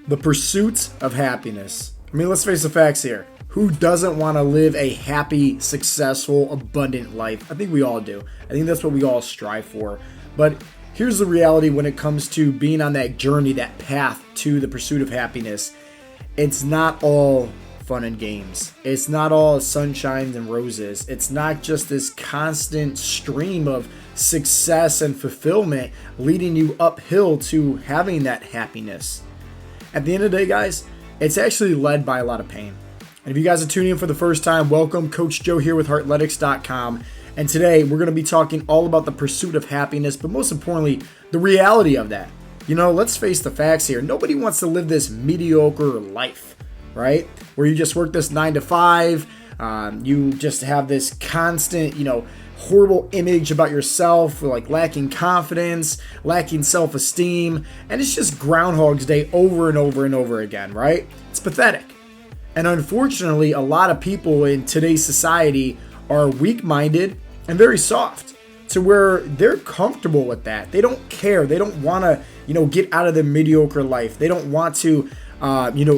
The pursuit of happiness. I mean, let's face the facts here. Who doesn't want to live a happy, successful, abundant life? I think we all do. I think that's what we all strive for. But here's the reality when it comes to being on that journey, that path to the pursuit of happiness. It's not all fun and games. It's not all sunshine and roses. It's not just this constant stream of success and fulfillment leading you uphill to having that happiness. At the end of the day, guys, it's actually led by a lot of pain. And if you guys are tuning in for the first time, welcome. Coach Joe here with Heartletics.com. And today we're going to be talking all about the pursuit of happiness, but most importantly, the reality of that. You know, let's face the facts here. Nobody wants to live this mediocre life, right? Where you just work this 9 to 5. You just have this constant, horrible image about yourself, like lacking confidence, lacking self-esteem, and it's just Groundhog's Day over and over and over again, right? It's pathetic. And unfortunately, a lot of people in today's society are weak-minded and very soft to where they're comfortable with that. They don't care. They don't want to, get out of their mediocre life. They don't want to,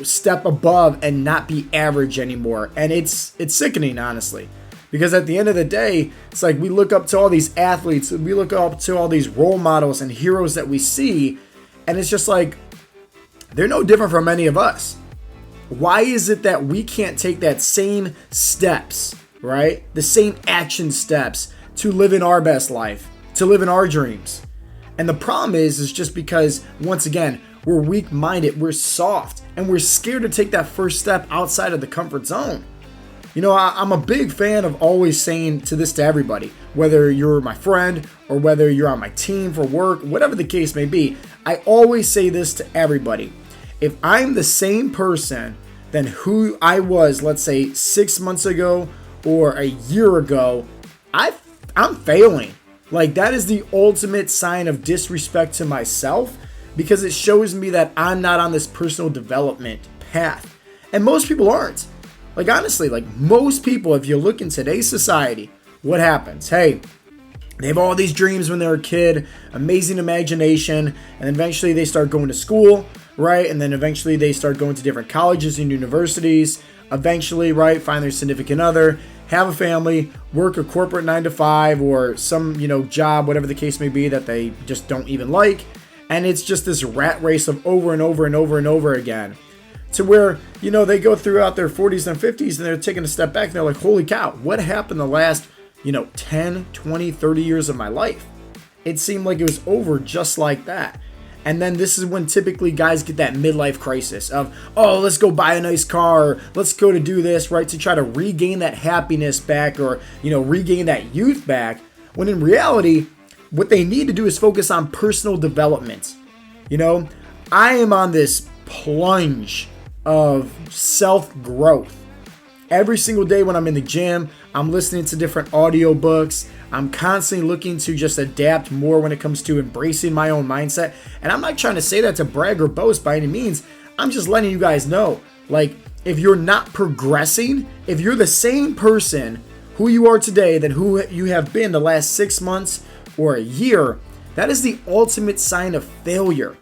step above and not be average anymore. And it's sickening, honestly. Because at the end of the day, it's like we look up to all these athletes, we look up to all these role models and heroes that we see, and it's just like, they're no different from any of us. Why is it that we can't take that same steps, right? The same action steps to live in our best life, to live in our dreams? And the problem is just because, once again, we're weak-minded, we're soft, and we're scared to take that first step outside of the comfort zone. I'm a big fan of always saying to everybody, whether you're my friend or whether you're on my team for work, whatever the case may be, I always say this to everybody. If I'm the same person than who I was, let's say 6 months ago or a year ago, I'm failing. Like, that is the ultimate sign of disrespect to myself because it shows me that I'm not on this personal development path. And most people aren't. Like, honestly, most people, if you look in today's society, what happens? Hey, they have all these dreams when they're a kid, amazing imagination, and eventually they start going to school, right? And then eventually they start going to different colleges and universities, eventually, right, find their significant other, have a family, work a corporate 9 to 5 or some, job, whatever the case may be that they just don't even like. And it's just this rat race of over and over and over and over again. To where, they go throughout their 40s and 50s and they're taking a step back and they're like, holy cow, what happened the last, 10, 20, 30 years of my life? It seemed like it was over just like that. And then this is when typically guys get that midlife crisis of, oh, let's go buy a nice car, or let's go to do this, right, to try to regain that happiness back or, regain that youth back. When in reality, what they need to do is focus on personal development. I am on this plunge of self-growth. Every single day when I'm in the gym, I'm listening to different audiobooks. I'm constantly looking to just adapt more when it comes to embracing my own mindset. And I'm not trying to say that to brag or boast by any means. I'm just letting you guys know, if you're not progressing, if you're the same person who you are today than who you have been the last 6 months or a year, that is the ultimate sign of failure.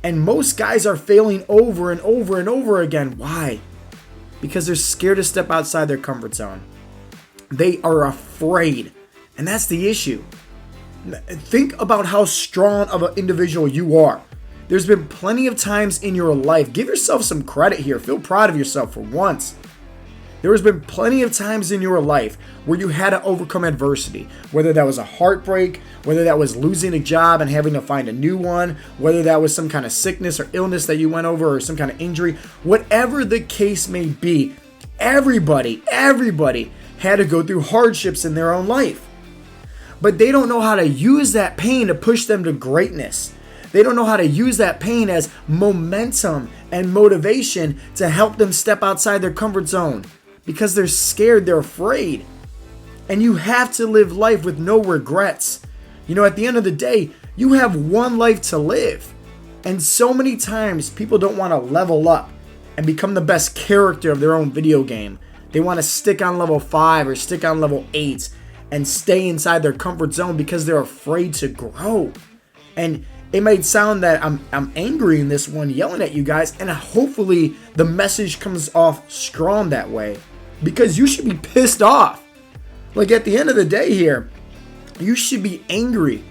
And most guys are failing over and over and over again. Why? Because they're scared to step outside their comfort zone. They are afraid. And that's the issue. Think about how strong of an individual you are. There's been plenty of times in your life. Give yourself some credit here. Feel proud of yourself for once. There has been plenty of times in your life where you had to overcome adversity, whether that was a heartbreak, whether that was losing a job and having to find a new one, whether that was some kind of sickness or illness that you went over or some kind of injury, whatever the case may be, everybody had to go through hardships in their own life. But they don't know how to use that pain to push them to greatness. They don't know how to use that pain as momentum and motivation to help them step outside their comfort zone. Because they're scared, they're afraid. And you have to live life with no regrets. At the end of the day, you have one life to live. And so many times people don't want to level up and become the best character of their own video game. They want to stick on level 5 or stick on level 8 and stay inside their comfort zone because they're afraid to grow. And It might sound that I'm angry in this one, yelling at you guys, and hopefully the message comes off strong that way, because you should be pissed off. Like, at the end of the day here, you should be angry.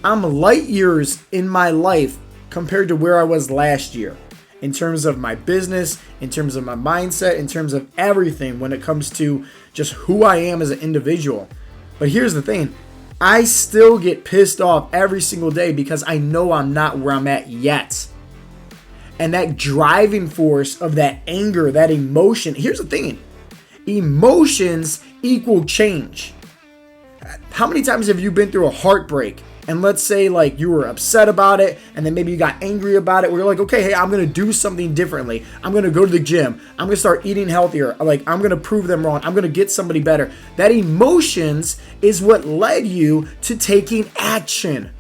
I'm light years in my life compared to where I was last year, in terms of my business, in terms of my mindset, in terms of everything when it comes to just who I am as an individual. But here's the thing. I still get pissed off every single day because I know I'm not where I'm at yet. And that driving force of that anger, that emotion, here's the thing. Emotions equal change. How many times have you been through a heartbreak? And let's say like you were upset about it, and then maybe you got angry about it, where you're like, okay, hey, I'm going to do something differently. I'm going to go to the gym. I'm going to start eating healthier. Like, I'm going to prove them wrong. I'm going to get somebody better. That emotions is what led you to taking action.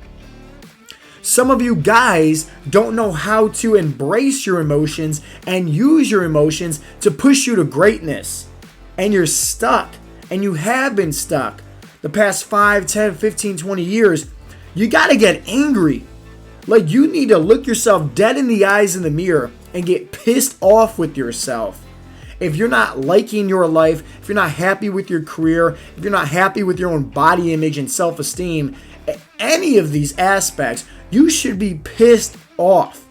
Some of you guys don't know how to embrace your emotions and use your emotions to push you to greatness. And you're stuck. And you have been stuck the past 5, 10, 15, 20 years. You got to get angry. Like, you need to look yourself dead in the eyes in the mirror and get pissed off with yourself. If you're not liking your life, if you're not happy with your career, if you're not happy with your own body image and self-esteem, any of these aspects, you should be pissed off.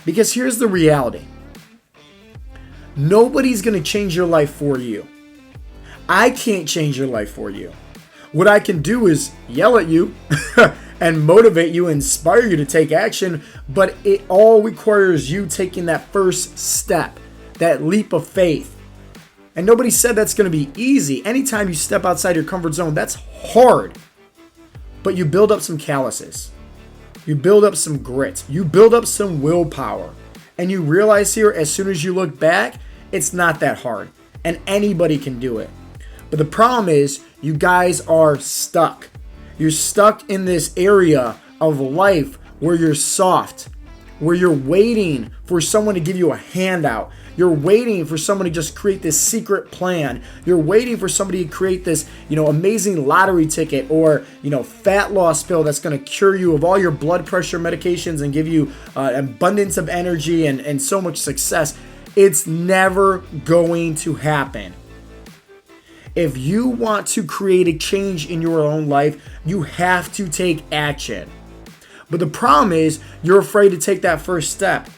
Because here's the reality. Nobody's going to change your life for you. I can't change your life for you. What I can do is yell at you and motivate you, inspire you to take action, but it all requires you taking that first step, that leap of faith. And nobody said that's going to be easy. Anytime you step outside your comfort zone, that's hard. But you build up some calluses. You build up some grit. You build up some willpower. And you realize here, as soon as you look back, it's not that hard. And anybody can do it. But the problem is, you guys are stuck. You're stuck in this area of life where you're soft, where you're waiting for someone to give you a handout. You're waiting for someone to just create this secret plan. You're waiting for somebody to create this, amazing lottery ticket or, fat loss pill that's going to cure you of all your blood pressure medications and give you abundance of energy and so much success. It's never going to happen. If you want to create a change in your own life, you have to take action. But the problem is, you're afraid to take that first step.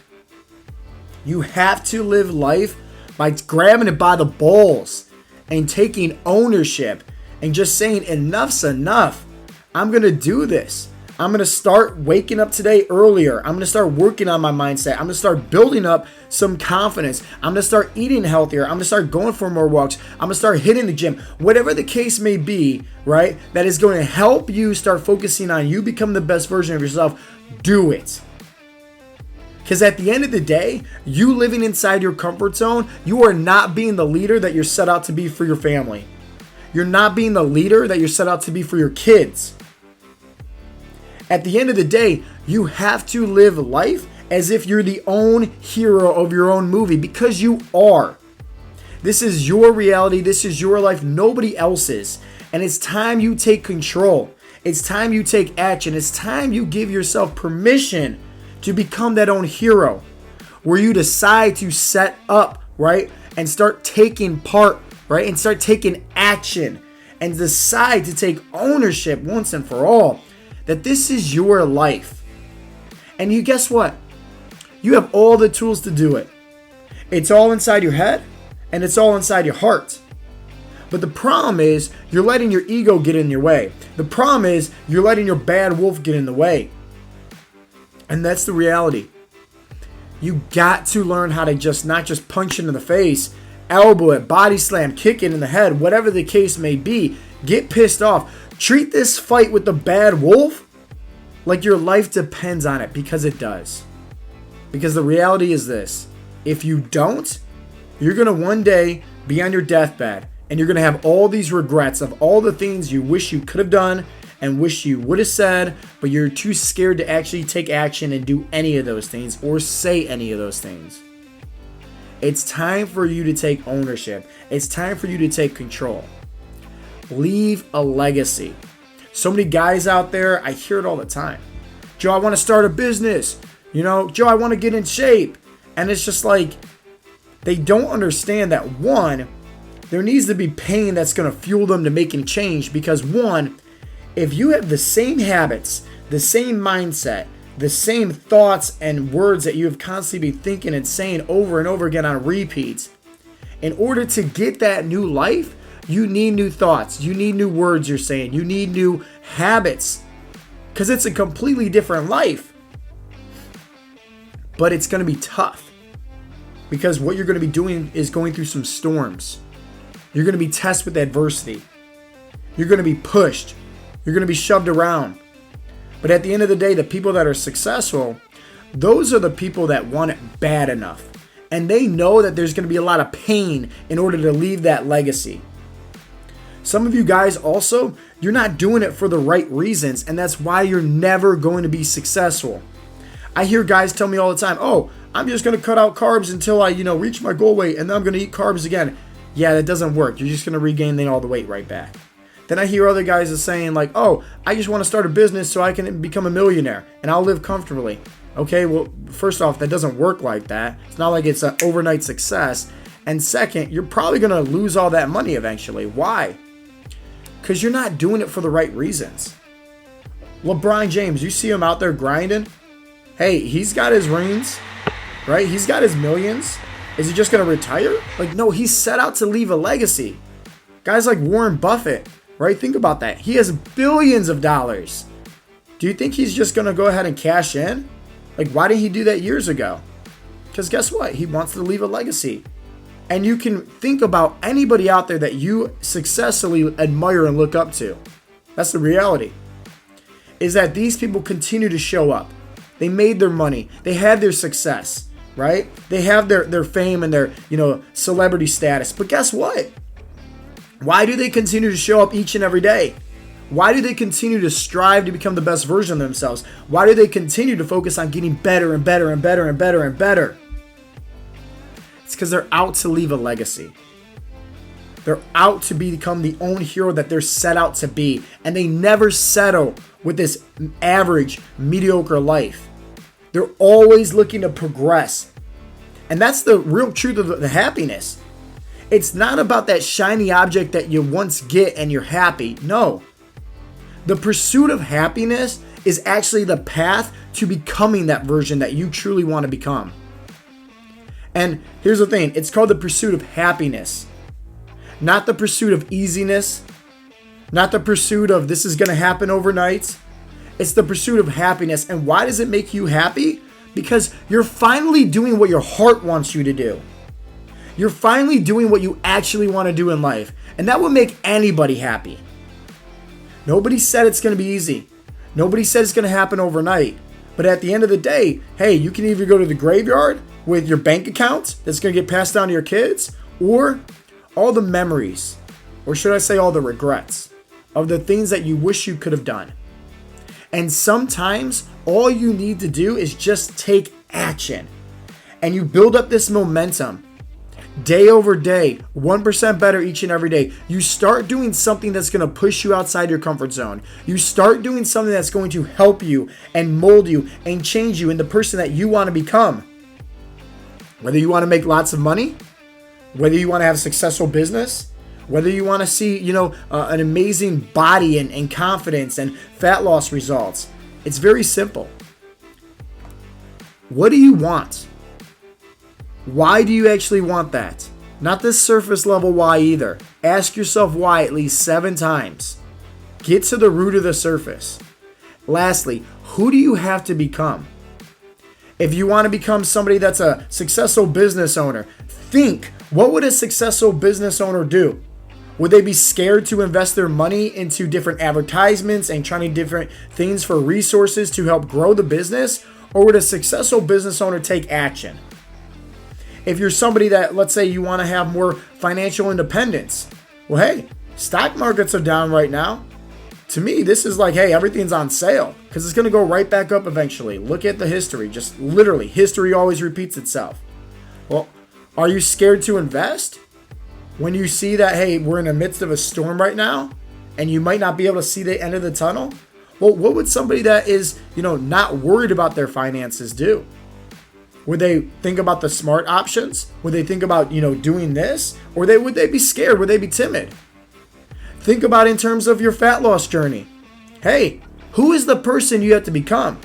You have to live life by grabbing it by the balls and taking ownership and just saying, enough's enough. I'm going to do this. I'm going to start waking up today earlier. I'm going to start working on my mindset. I'm going to start building up some confidence. I'm going to start eating healthier. I'm going to start going for more walks. I'm going to start hitting the gym. Whatever the case may be, right? That is going to help you start focusing on you become the best version of yourself. Do it. Because at the end of the day, you living inside your comfort zone, you are not being the leader that you're set out to be for your family. You're not being the leader that you're set out to be for your kids. At the end of the day, you have to live life as if you're the own hero of your own movie, because you are. This is your reality. This is your life. Nobody else's. And it's time you take control. It's time you take action. It's time you give yourself permission to become that own hero, where you decide to set up, right? And start taking part, right? And start taking action and decide to take ownership once and for all. That this is your life. And you guess what? You have all the tools to do it. It's all inside your head and it's all inside your heart. But the problem is you're letting your ego get in your way. The problem is you're letting your bad wolf get in the way. And that's the reality. You got to learn how to just not just punch it in the face, elbow it, body slam, kick it in the head, whatever the case may be. Get pissed off. Treat this fight with the bad wolf like your life depends on it, because it does. Because the reality is this. If you don't, you're going to one day be on your deathbed and you're going to have all these regrets of all the things you wish you could have done and wish you would have said, but you're too scared to actually take action and do any of those things or say any of those things. It's time for you to take ownership. It's time for you to take control. Leave a legacy. So many guys out there, I hear it all the time, Joe, I want to start a business. Joe, I want to get in shape. And it's just like, they don't understand that, one, there needs to be pain that's going to fuel them to making change. Because one, if you have the same habits, the same mindset, the same thoughts and words that you have constantly been thinking and saying over and over again on repeats, in order to get that new life, you need new thoughts. You need new words you're saying. You need new habits. Because it's a completely different life. But it's going to be tough. Because what you're going to be doing is going through some storms. You're going to be tested with adversity. You're going to be pushed. You're going to be shoved around. But at the end of the day, the people that are successful, those are the people that want it bad enough. And they know that there's going to be a lot of pain in order to leave that legacy. Some of you guys also, you're not doing it for the right reasons, and that's why you're never going to be successful. I hear guys tell me all the time, oh, I'm just going to cut out carbs until I, reach my goal weight, and then I'm going to eat carbs again. Yeah, that doesn't work. You're just going to regain all the weight right back. Then I hear other guys are saying like, oh, I just want to start a business so I can become a millionaire and I'll live comfortably. Okay, well, first off, that doesn't work like that. It's not like it's an overnight success. And second, you're probably going to lose all that money eventually. Why? Because you're not doing it for the right reasons. LeBron James, you see him out there grinding. Hey, he's got his rings, right? He's got his millions. Is he just going to retire? Like, no, he's set out to leave a legacy. Guys like Warren Buffett, right? Think about that. He has billions of dollars. Do you think he's just going to go ahead and cash in? Like, why didn't he do that years ago? Because guess what? He wants to leave a legacy. And you can think about anybody out there that you successfully admire and look up to. That's the reality. Is that these people continue to show up. They made their money. They had their success, right? They have their fame and their, celebrity status. But guess what? Why do they continue to show up each and every day? Why do they continue to strive to become the best version of themselves? Why do they continue to focus on getting better and better and better and better and better? It's because they're out to leave a legacy. They're out to become the own hero that they're set out to be. And they never settle with this average, mediocre life. They're always looking to progress. And that's the real truth of the happiness. It's not about that shiny object that you once get and you're happy. No. The pursuit of happiness is actually the path to becoming that version that you truly want to become. And here's the thing. It's called the pursuit of happiness. Not the pursuit of easiness. Not the pursuit of this is going to happen overnight. It's the pursuit of happiness. And why does it make you happy? Because you're finally doing what your heart wants you to do. You're finally doing what you actually want to do in life. And that will make anybody happy. Nobody said it's going to be easy. Nobody said it's going to happen overnight. But at the end of the day, hey, you can either go to the graveyard with your bank account that's going to get passed down to your kids, or all the memories, or should I say all the regrets of the things that you wish you could have done. And sometimes all you need to do is just take action. And you build up this momentum. Day over day, 1% better each and every day. You start doing something that's going to push you outside your comfort zone. You start doing something that's going to help you and mold you and change you into the person that you want to become. Whether you want to make lots of money, whether you want to have a successful business, whether you want to see, an amazing body and confidence and fat loss results. It's very simple. What do you want? Why do you actually want that? Not this surface level why either. Ask yourself why at least 7 times. Get to the root of the surface. Lastly, who do you have to become? If you want to become somebody that's a successful business owner, think, what would a successful business owner do? Would they be scared to invest their money into different advertisements and trying different things for resources to help grow the business? Or would a successful business owner take action? If you're somebody that, let's say you want to have more financial independence, well, hey, stock markets are down right now. To me, this is like, hey, everything's on sale because it's going to go right back up eventually. Look at the history. Just literally, history always repeats itself. Well, are you scared to invest? When you see that, hey, we're in the midst of a storm right now and you might not be able to see the end of the tunnel? Well, what would somebody that is, not worried about their finances do? Would they think about the smart options? Would they think about, doing this? Or would they be scared? Would they be timid? Think about in terms of your fat loss journey. Hey, who is the person you have to become?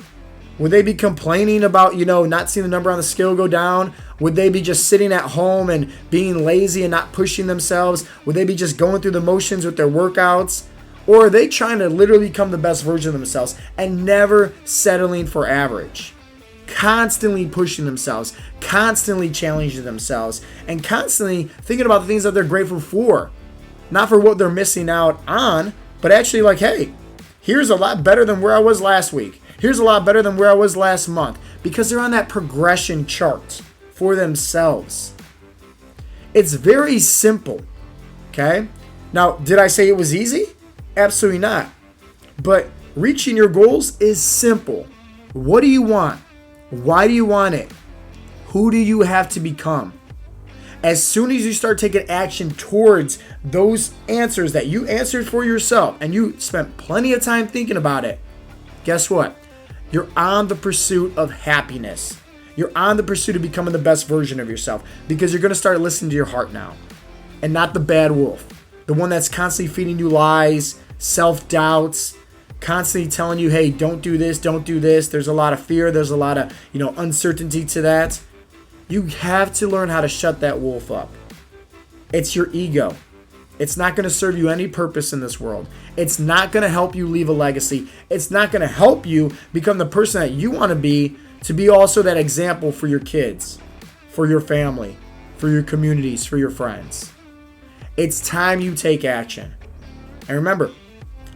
Would they be complaining about, not seeing the number on the scale go down? Would they be just sitting at home and being lazy and not pushing themselves? Would they be just going through the motions with their workouts? Or are they trying to literally become the best version of themselves and never settling for average? Constantly pushing themselves, constantly challenging themselves, and constantly thinking about the things that they're grateful for. Not for what they're missing out on, but actually like, hey, here's a lot better than where I was last week. Here's a lot better than where I was last month. Because they're on that progression chart for themselves. It's very simple, okay? Now, did I say it was easy? Absolutely not. But reaching your goals is simple. What do you want? Why do you want it? Who do you have to become? As soon as you start taking action towards those answers that you answered for yourself and you spent plenty of time thinking about it, guess what? You're on the pursuit of happiness. You're on the pursuit of becoming the best version of yourself because you're going to start listening to your heart now and not the bad wolf, the one that's constantly feeding you lies, self-doubts, constantly telling you, hey, don't do this, don't do this. There's a lot of fear. There's a lot of, uncertainty to that. You have to learn how to shut that wolf up. It's your ego. It's not going to serve you any purpose in this world. It's not going to help you leave a legacy. It's not going to help you become the person that you want to be also that example for your kids, for your family, for your communities, for your friends. It's time you take action. And remember,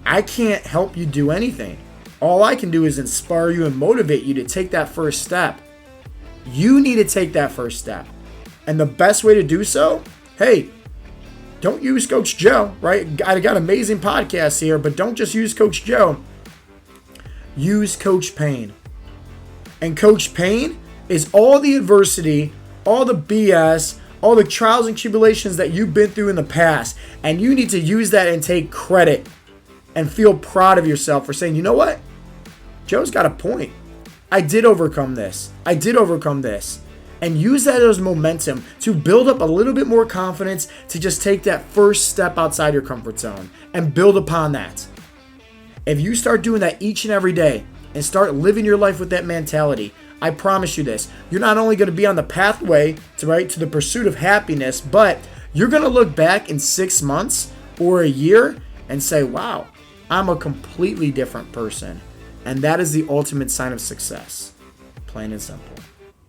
I can't help you do anything. All I can do is inspire you and motivate you to take that first step. You need to take that first step. And the best way to do so, hey, don't use Coach Joe, right? I got amazing podcasts here, but don't just use Coach Joe. Use Coach Payne. And Coach Payne is all the adversity, all the BS, all the trials and tribulations that you've been through in the past. And you need to use that and take credit and feel proud of yourself for saying, you know what? Joe's got a point. I did overcome this. I did overcome this. And use that as momentum to build up a little bit more confidence to just take that first step outside your comfort zone and build upon that. If you start doing that each and every day and start living your life with that mentality, I promise you this, you're not only going to be on the pathway to the pursuit of happiness, but you're going to look back in 6 months or a year and say, wow, I'm a completely different person. And that is the ultimate sign of success. Plain and simple.